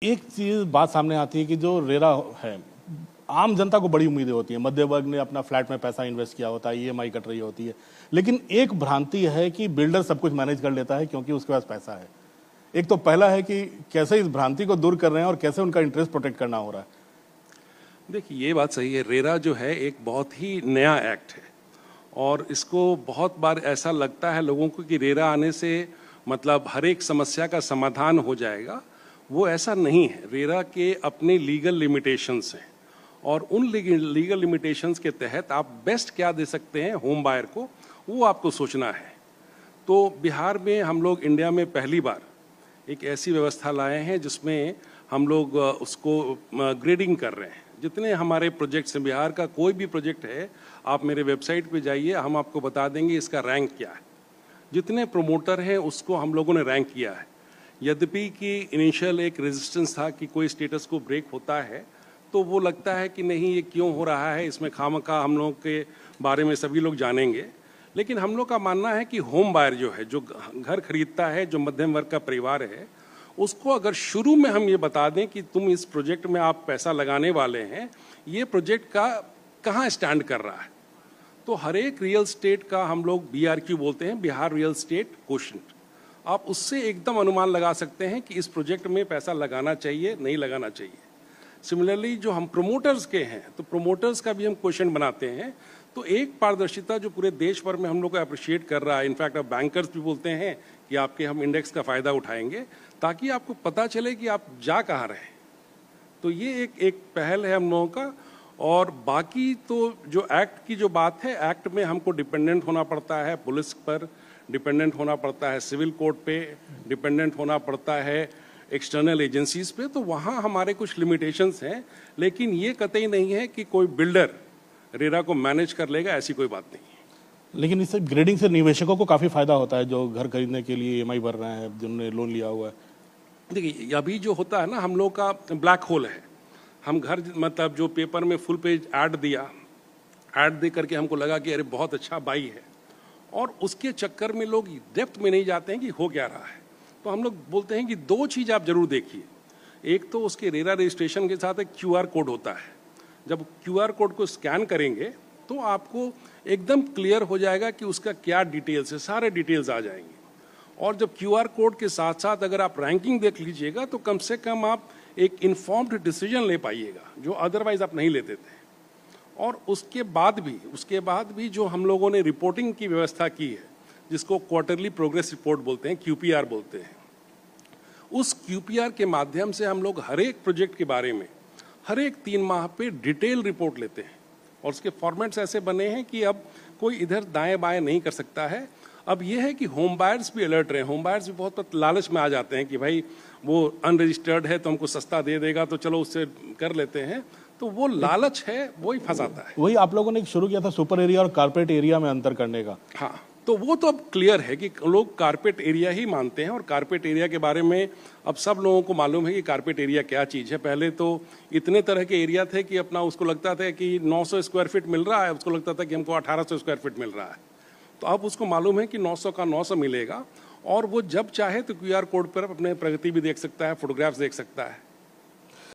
एक चीज बात सामने आती है कि जो रेरा है, आम जनता को बड़ी उम्मीदें होती हैं, मध्य वर्ग ने अपना फ्लैट में पैसा इन्वेस्ट किया होता है, ईएमआई कट रही होती है, लेकिन एक भ्रांति है कि बिल्डर सब कुछ मैनेज कर लेता है क्योंकि उसके पास पैसा है। एक तो पहला है कि कैसे इस भ्रांति को दूर कर रहे हैं और कैसे उनका इंटरेस्ट प्रोटेक्ट करना हो रहा है। देखिए, ये बात सही है, रेरा जो है एक बहुत ही नया एक्ट है और इसको बहुत बार ऐसा लगता है लोगों को कि रेरा आने से मतलब हर एक समस्या का समाधान हो जाएगा। वो ऐसा नहीं है। रेरा के अपने लीगल लिमिटेशंस हैं और उन लीगल लिमिटेशंस के तहत आप बेस्ट क्या दे सकते हैं होम बायर को, वो आपको सोचना है। तो बिहार में हम लोग इंडिया में पहली बार एक ऐसी व्यवस्था लाए हैं जिसमें हम लोग उसको ग्रेडिंग कर रहे हैं। जितने हमारे प्रोजेक्ट्स हैं, बिहार का कोई भी प्रोजेक्ट है, आप मेरे वेबसाइट पे जाइए, हम आपको बता देंगे इसका रैंक क्या है। जितने प्रोमोटर हैं उसको हम लोगों ने रैंक किया है। यद्यपि कि इनिशियल एक रेजिस्टेंस था कि कोई स्टेटस को ब्रेक होता है तो वो लगता है कि नहीं ये क्यों हो रहा है, इसमें खामखा हम लोग के बारे में सभी लोग जानेंगे। लेकिन हम लोग का मानना है कि होम बायर जो है, जो घर खरीदता है, जो मध्यम वर्ग का परिवार है, उसको अगर शुरू में हम ये बता दें कि तुम इस प्रोजेक्ट में आप पैसा लगाने वाले हैं, ये प्रोजेक्ट का कहाँ स्टैंड कर रहा है, तो हर एक रियल स्टेट का हम लोग BRQ बोलते हैं, बिहार रियल स्टेट क्वोशंट, आप उससे एकदम अनुमान लगा सकते हैं कि इस प्रोजेक्ट में पैसा लगाना चाहिए, नहीं लगाना चाहिए। सिमिलरली जो हम प्रोमोटर्स के हैं, तो प्रोमोटर्स का भी हम क्वेश्चन बनाते हैं। तो एक पारदर्शिता जो पूरे देश भर में हम लोग को अप्रिशिएट कर रहा है। इनफैक्ट अब बैंकर्स भी बोलते हैं कि आपके हम इंडेक्स का फ़ायदा उठाएंगे ताकि आपको पता चले कि आप जा कहाँ रहे। तो ये एक पहल है हम लोगों का। और बाकी तो जो एक्ट की जो बात है, एक्ट में हमको डिपेंडेंट होना पड़ता है पुलिस पर, डिपेंडेंट होना पड़ता है सिविल कोर्ट पे, डिपेंडेंट होना पड़ता है एक्सटर्नल एजेंसीज पे, तो वहाँ हमारे कुछ लिमिटेशंस हैं। लेकिन ये कतई नहीं है कि कोई बिल्डर रेरा को मैनेज कर लेगा, ऐसी कोई बात नहीं है। लेकिन इससे ग्रेडिंग से निवेशकों को काफी फायदा होता है जो घर खरीदने के लिए ईएमआई भर रहे हैं, जिन्होंने लोन लिया हुआ है। देखिए, अभी जो होता है ना, हम लोग का ब्लैक होल है। हम घर मतलब जो पेपर में फुल पेज ऐड दिया, ऐड दे करके हमको लगा कि अरे बहुत अच्छा बाई है, और उसके चक्कर में लोग डेप्थ में नहीं जाते हैं कि हो क्या रहा है। तो हम लोग बोलते हैं कि दो चीज़ आप जरूर देखिए। एक तो उसके रेरा रजिस्ट्रेशन के साथ एक QR कोड होता है। जब QR कोड को स्कैन करेंगे तो आपको एकदम क्लियर हो जाएगा कि उसका क्या डिटेल्स है, सारे डिटेल्स आ जाएंगे। और जब QR कोड के साथ साथ अगर आप रैंकिंग देख लीजिएगा तो कम से कम आप एक इन्फॉर्म्ड डिसीजन ले पाइएगा, जो अदरवाइज आप नहीं लेते थे। और उसके बाद भी जो हम लोगों ने रिपोर्टिंग की व्यवस्था की है, जिसको क्वार्टरली प्रोग्रेस रिपोर्ट बोलते हैं, QPR बोलते हैं, उस QPR के माध्यम से हम लोग हर एक प्रोजेक्ट के बारे में हर एक 3 माह पे डिटेल रिपोर्ट लेते हैं। और उसके फॉर्मेट्स ऐसे बने हैं कि अब कोई इधर दाएं बाएं नहीं कर सकता है। अब यह है कि होम बायर्स भी अलर्ट रहे। होम बायर्स भी बहुत लालच में आ जाते हैं कि भाई वो अनरजिस्टर्ड है तो हमको सस्ता दे देगा, तो चलो उससे कर लेते हैं। तो वो लालच है, वही फंसाता है। वही आप लोगों ने शुरू किया था सुपर एरिया और कारपेट एरिया में अंतर करने का। हाँ, तो वो तो अब क्लियर है कि लोग कारपेट एरिया ही मानते हैं। और कारपेट एरिया के बारे में अब सब लोगों को मालूम है कि कारपेट एरिया क्या चीज़ है। पहले तो इतने तरह के एरिया थे कि अपना उसको लगता था कि 900 स्क्वायर फीट मिल रहा है, उसको लगता था कि हमको 1800 स्क्वायर फीट मिल रहा है। तो अब उसको मालूम है कि 900 का 900 मिलेगा, और वो जब चाहे तो QR कोड पर अपने प्रगति भी देख सकता है, फोटोग्राफ्स देख सकता है।